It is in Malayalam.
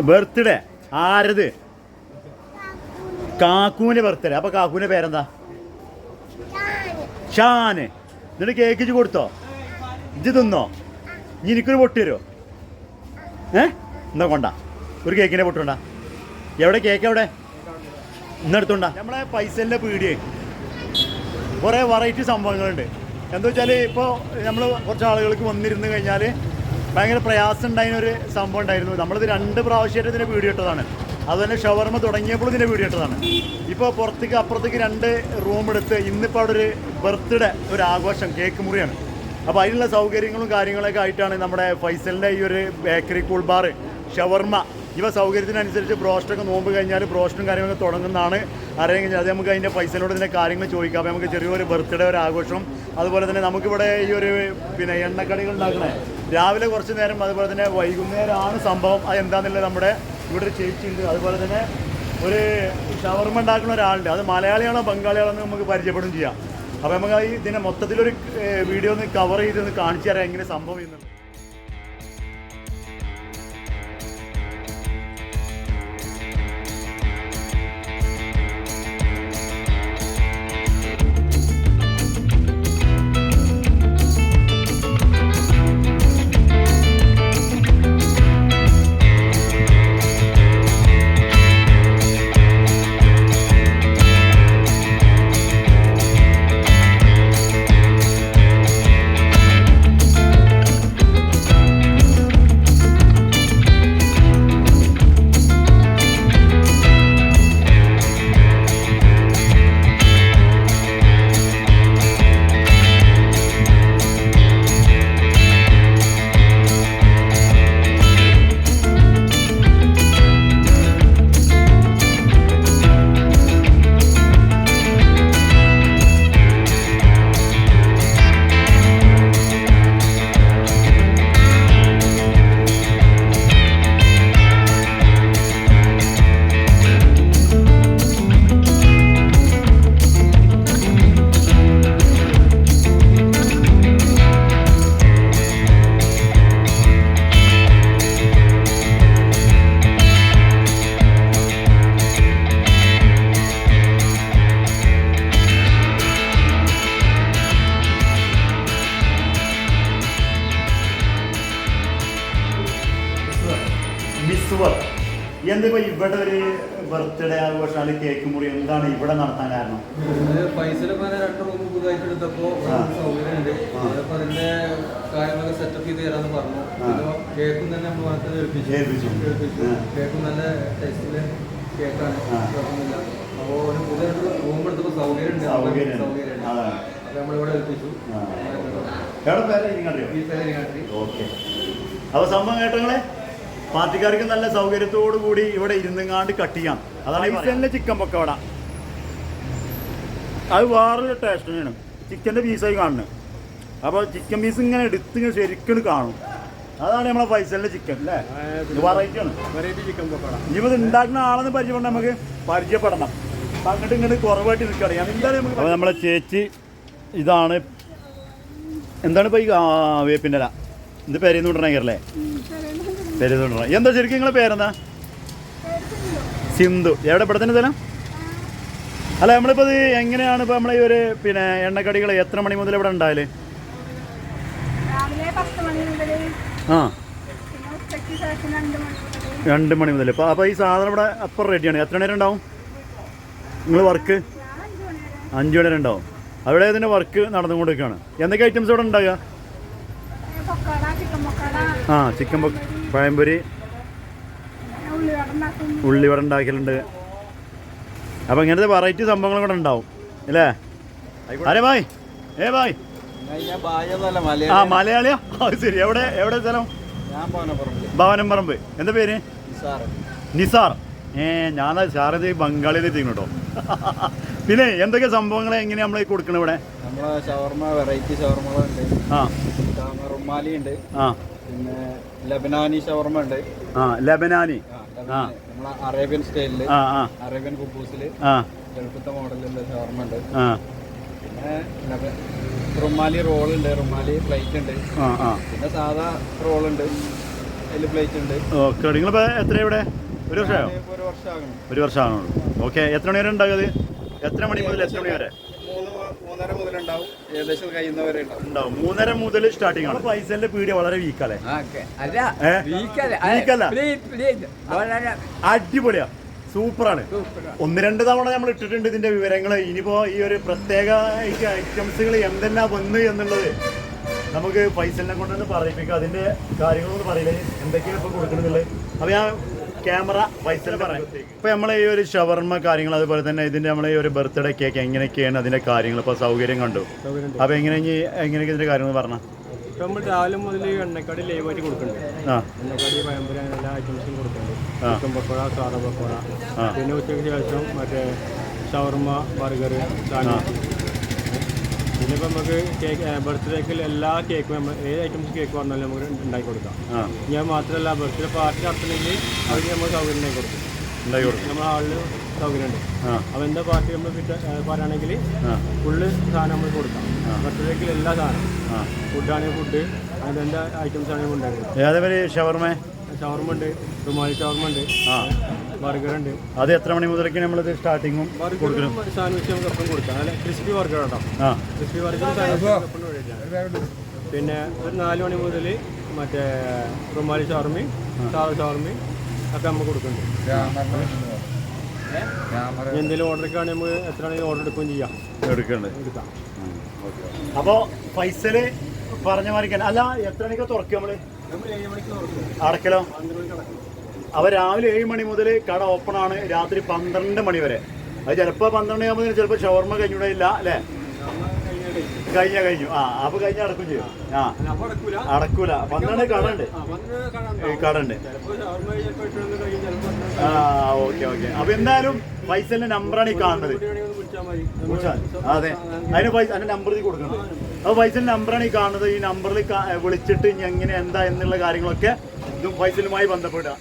ബർത്ത്ഡേ ആരത്? കാക്കൂൻ്റെ ബർത്ത്ഡേ. അപ്പോൾ കാക്കൂൻ്റെ പേരെന്താ? ഷാന്. എന്നിട്ട് കേക്ക് ഇജ്ജ് കൊടുത്തോ? ഇജ്ജ് തിന്നോ? ഇനി എനിക്കൊരു പൊട്ടി തരുമോ? എന്നാ കൊണ്ട ഒരു കേക്കിൻ്റെ പൊട്ടുണ്ടാ. എവിടെ കേക്ക്? എവിടെ? ഇന്നെടുത്തോണ്ടാ. നമ്മളെ പൈസേൻ്റെ പീടിയേ കുറേ വെറൈറ്റി സംഭവങ്ങളുണ്ട്. എന്താ വെച്ചാൽ ഇപ്പോൾ നമ്മൾ കുറച്ച് ആളുകൾക്ക് വന്നിരുന്ന് കഴിഞ്ഞാൽ ഭയങ്കര പ്രയാസം ഉണ്ടായിരുന്നൊരു സംഭവം ഉണ്ടായിരുന്നു. നമ്മളിത് 2 പ്രാവശ്യമായിട്ട് ഇതിനെ വീഡിയോ ഇട്ടതാണ്. അതുതന്നെ ഷവർമ തുടങ്ങിയപ്പോൾ ഇതിനെ വീഡിയോ ഇട്ടതാണ്. ഇപ്പോൾ പുറത്തേക്ക് അപ്പുറത്തേക്ക് 2 റൂം എടുത്ത് ഇന്നിപ്പോൾ അവിടെ ഒരു ബർത്ത്ഡേ ഒരു ആഘോഷം, കേക്ക് മുറിയാണ്. അപ്പോൾ അതിനുള്ള സൗകര്യങ്ങളും കാര്യങ്ങളൊക്കെ ആയിട്ടാണ് നമ്മുടെ ഫൈസലിൻ്റെ ഈ ഒരു ബേക്കറി, കൂൾ ബാർ, ഷവർമ ഇവ സൗകര്യത്തിനനുസരിച്ച് ബ്രോസ്റ്റൊക്കെ നോമ്പ് കഴിഞ്ഞാൽ ബ്രോസ്റ്റും കാര്യങ്ങളൊക്കെ തുടങ്ങുന്നതാണ് അറിയാൻ കഴിഞ്ഞാൽ. അത് നമുക്ക് അതിൻ്റെ ഫൈസലിനോട് ഇതിൻ്റെ കാര്യങ്ങൾ ചോദിക്കാം. അപ്പോൾ നമുക്ക് ചെറിയൊരു ബർത്ത്ഡേ ഒരു ആഘോഷം. അതുപോലെ തന്നെ നമുക്കിവിടെ ഈ ഒരു എണ്ണക്കടികൾ ഉണ്ടാക്കണേ രാവിലെ കുറച്ച് നേരം, അതുപോലെ തന്നെ വൈകുന്നേരമാണ് സംഭവം. അതെന്താണെന്നുള്ളത് നമ്മുടെ ഇവിടെ ഒരു ചേച്ചിയുണ്ട്. അതുപോലെ തന്നെ ഒരു ഷവർമ ഉണ്ടാക്കുന്ന ഒരാളുണ്ട്. അത് മലയാളിയാണോ ബംഗാളിയാണോ എന്ന് നമുക്ക് പരിചയപ്പെടുകയും ചെയ്യാം. അപ്പോൾ നമുക്ക് ഇതിനെ മൊത്തത്തിലൊരു വീഡിയോ ഒന്ന് കവർ ചെയ്തൊന്ന് കാണിച്ചു തരാം എങ്ങനെ സംഭവം ചെയ്യുന്നത്. എന്തിപ്പോ ഇവിടെ ഒരു ബർത്ത്ഡേ ആഘോഷമാണ്, കേക്ക് മുറി, എന്താണ് ഇവിടെ നടത്താൻ കാരണം? പൈസയിലൊക്കെ 2 റൂം പുതുതായിട്ട് എടുത്തപ്പോ സൗകര്യമുണ്ട്. അതപ്പോ അതിന്റെ കാര്യങ്ങളൊക്കെ സെറ്റപ്പ് ചെയ്ത് തരാന്ന് പറഞ്ഞു. കേക്കും തന്നെ നമ്മൾ ഭാഗത്ത് ഏൽപ്പിച്ചു. കേക്കും നല്ല ടേസ്റ്റില് കേക്കാണ്, കുഴപ്പമൊന്നുമില്ല. അപ്പോൾ ഒരു പുതിയ റൂം എടുത്തപ്പോൾ സൗകര്യമുണ്ട്. അപ്പൊ നമ്മളിവിടെ ഏൽപ്പിച്ചു. അപ്പൊ സംഭവം കേട്ടങ്ങളെ പാർട്ടിക്കാർക്ക് നല്ല സൗകര്യത്തോടു കൂടി ഇവിടെ ഇരുന്നങ്ങാണ്ട് കട്ട് ചെയ്യാം. അതാണ് ഫൈസലിൻ്റെ ചിക്കൻ പക്കവട. അത് വേറൊരു ടേസ്റ്റ് തന്നെയാണ്. ചിക്കൻ്റെ പീസായി കാണുന്നത്. അപ്പോൾ ചിക്കൻ പീസ് ഇങ്ങനെ എടുത്ത് ശരിക്കും കാണും. അതാണ് നമ്മളെ ഫൈസലിൻ്റെ ചിക്കൻ അല്ലേ. വെറൈറ്റിയാണ്, വെറൈറ്റി ചിക്കൻ പക്കവട. ഇനിയിപ്പോൾ ഉണ്ടാക്കുന്ന ആളെന്ന് പരിചയപ്പെടണം, നമുക്ക് പരിചയപ്പെടണം. അപ്പം അങ്ങോട്ട് ഇങ്ങോട്ട് കുറവായിട്ട് നിൽക്കുകയാണ്. ഞാൻ എന്താണ് നമുക്ക്. അപ്പോൾ നമ്മളെ ചേച്ചി ഇതാണ്. എന്താണ് ഇപ്പോൾ ഈ വേപ്പിൻ്റെ ഇല ഇത് പേരെന്ന് കൊണ്ടുവരണല്ലേ? പേരെന്ന്. എന്താ ശരിക്കും നിങ്ങളെ പേരെന്താ? സിന്ധു. എവിടെ ഇവിടെ തന്നെ സ്ഥലം? അല്ല നമ്മളിപ്പോൾ ഇത് എങ്ങനെയാണ് ഇപ്പോൾ നമ്മളെ ഈ ഒരു എണ്ണക്കടികൾ എത്ര മണി മുതൽ ഇവിടെ ഉണ്ടായാല്? ആ 2 മണി മുതൽ. അപ്പോൾ ഈ സാധനം ഇവിടെ അപ്പം റെഡിയാണ്. എത്ര നേരം ഉണ്ടാവും നിങ്ങൾ വർക്ക്? 5 മണി വരെ ഉണ്ടാവും. അവിടെ ഇതിൻ്റെ വർക്ക് നടന്നുകൊണ്ടിരിക്കുകയാണ്. എന്തൊക്കെ ഐറ്റംസ് ഇവിടെ ഉണ്ടാകുക? ആ ചിക്കൻ പഴംപൊരി, ഉള്ളിവട ഉണ്ടാക്കലുണ്ട്. അപ്പം ഇങ്ങനത്തെ വെറൈറ്റി സംഭവങ്ങളും കൂടെ ഉണ്ടാവും അല്ലേ? അരെ ബായ് ബായ്. ആ മലയാളിയാ? അത് ശരി. എവിടെ സ്ഥലം? ഭവനം പറമ്പ്. എന്താ പേര്? നിസാർ. ഞാൻ സാറത് ബംഗാളിയിൽ എത്തിക്കണം കേട്ടോ. പിന്നെ എന്തൊക്കെ സംഭവങ്ങൾ എങ്ങനെയാണ് നമ്മൾ കൊടുക്കണം ഇവിടെ? ഷവർമ, വെറൈറ്റി ഷവർമകളുണ്ട്. ആ റുമാലി ഉണ്ട്. ആ പിന്നെ ലബനാനി ഷവർമ ഉണ്ട്. ലബനാനി നമ്മളെ അറേബ്യൻ സ്റ്റൈലില്, അറേബ്യൻ കുബൂസില് ഗൾഫത്തെ മോഡലുള്ള ഷവർമ ഉണ്ട്. പിന്നെ റുമാലി റോൾ ഉണ്ട്, റുമാലി പ്ലേറ്റ് ഉണ്ട്. പിന്നെ സാധാ റോൾ ഉണ്ട്. എൽ പ്ലേറ്റ് ഉണ്ട്. ഓക്കെ. നിങ്ങളിപ്പോൾ എത്ര ഇവിടെ ഒരു വർഷമായോ? ഒരു വർഷമാണോ? ഓക്കെ. എത്ര മണി വരെ ഉണ്ടാകും അത്? എത്ര മണി മുതൽ എത്ര മണി വരെ? 3:30 മുതലുണ്ടാവും, ഏകദേശം കഴിയുന്നവരെ ഉണ്ടാവും. 3:30 മുതൽ സ്റ്റാർട്ടിംഗ് ആണ്. പൈസന്റെ പീടിയ വളരെ വീക്കല്ലേ? അടിപൊളിയാ, സൂപ്പറാണ്. 1-2 തവണ നമ്മൾ ഇട്ടിട്ടുണ്ട് ഇതിന്റെ വിവരങ്ങൾ. ഇനിയിപ്പോ ഈ ഒരു പ്രത്യേക ഐറ്റംസുകൾ എന്തെല്ലാം വന്നു എന്നുള്ളത് നമുക്ക് ഫൈസലിനെ കൊണ്ടൊന്ന് പറയിപ്പിക്കാം. അതിന്റെ കാര്യങ്ങളൊന്നും പറയില്ല, എന്തൊക്കെയാണ് ഇപ്പൊ കൊടുക്കണമെന്നുള്ളത്. അപ്പൊ ഞാൻ ക്യാമറ ഫൈസൽ പറയാം. ഇപ്പൊ നമ്മളെ ഈ ഒരു ഷവർമ കാര്യങ്ങൾ, അതുപോലെ തന്നെ ഇതിന്റെ നമ്മളെ ഈ ഒരു ബർത്ത്ഡേ കേക്ക് എങ്ങനെയൊക്കെയാണ് അതിന്റെ കാര്യങ്ങൾ ഇപ്പൊ സൗകര്യം കണ്ടു. അപ്പൊ എങ്ങനെയൊക്കെ ഇതിന്റെ കാര്യങ്ങൾ പറഞ്ഞാൽ ഇപ്പം നമ്മൾ രാവിലെ മുതൽ എണ്ണക്കടി ലൈവായിട്ട് കൊടുക്കുന്നുണ്ട്. എണ്ണക്കടി പഴംപൊരി അങ്ങനെ എല്ലാ ഐറ്റംസും കൊടുക്കുന്നുണ്ട്. ചിക്കൻ പക്കോട, സാദ പക്കോട, പിന്നെ ഉച്ചയ്ക്ക് ശേഷം മറ്റേ ഷവർമ, ബർഗർ, സാൻഡ്വിച്ച്. പിന്നെ ഇപ്പം നമുക്ക് കേക്ക് ബർത്ത്ഡേക്കിൽ എല്ലാ കേക്കും നമ്മൾ ഏത് ഐറ്റംസ് കേക്ക് പറഞ്ഞാലും നമുക്ക് ഉണ്ടാക്കി കൊടുക്കാം. ഞാൻ മാത്രമല്ല ബർത്ത്ഡേ പാർട്ടി നടത്തണമെങ്കിൽ അവർക്ക് നമ്മൾ സൗകര്യം ഉണ്ടാക്കി കൊടുക്കും. നമ്മുടെ ഹാളിൽ സൗകര്യമുണ്ട്. അപ്പോൾ എന്താ പാർട്ടി നമ്മൾ പറയുകയാണെങ്കിൽ ഫുള്ള് സാധനം നമ്മൾ കൊടുക്കാം. ബർത്ത്ഡേക്കിൽ എല്ലാ സാധനം, ഫുഡാണെങ്കിൽ ഫുഡ്, അതിൻ്റെ എന്താ ഐറ്റംസ് ആണെങ്കിൽ ഉണ്ടാക്കി. അതേപോലെ ഷവർമ ഉണ്ട്, റുമാലി ഷവർമ ഉണ്ട്, ബർഗർ ഉണ്ട്. അത് എത്ര മണി മുതലൊക്കെ നമ്മളിത് സ്റ്റാർട്ടിങ്ങും ബർഗറും സാൻഡ്വിച്ച് നമുക്ക് എപ്പം കൊടുക്കാം. അല്ല ക്രിസ്പി ബർഗർ കേട്ടോ, ക്രിസ്പി ബർഗർ സാൻഡ്വിച്ച്. പിന്നെ ഒരു 4 മണി മുതൽ മറ്റേ റുമാലി ഷവർമയും സാദ ഷവർമയും ഒക്കെ നമുക്ക് കൊടുക്കുന്നുണ്ട്. എന്തെങ്കിലും ഓർഡറൊക്കെ ആണെങ്കിൽ നമുക്ക് എത്ര ആണെങ്കിൽ ഓർഡർ എടുക്കുകയും എടുക്കാം. അപ്പോൾ ഫൈസല് പറഞ്ഞ മാതിരിക്കാൻ അല്ല, എത്ര മണിക്ക് തുറക്കും നമ്മള്? 7 മണിക്ക് അടക്കലോ? അവ രാവിലെ 7 മണി മുതൽ കട ഓപ്പൺ ആണ്, രാത്രി 12 മണി വരെ. അത് ചിലപ്പോൾ 12 ആകുമ്പോൾ ചിലപ്പോൾ ഷവർമ കഴിഞ്ഞൂടില്ല അല്ലേ? കഴിഞ്ഞു. അപ്പൊ അടക്കും ചെയ്യും. അടക്കൂല. 12 കട ഉണ്ട്. ഓക്കെ. അപ്പൊ എന്തായാലും ഫൈസലിന്റെ നമ്പറാണ് ഈ കാണുന്നത്. അതെ, അതിന്റെ നമ്പർ കൊടുക്കണം. അപ്പൊ ഫൈസലിന്റെ നമ്പറാണ് ഈ കാണുന്നത്. ഈ നമ്പറിൽ വിളിച്ചിട്ട് ഇനി എങ്ങനെ എന്താ എന്നുള്ള കാര്യങ്ങളൊക്കെ ഇതും ഫൈസലുമായി ബന്ധപ്പെടുക.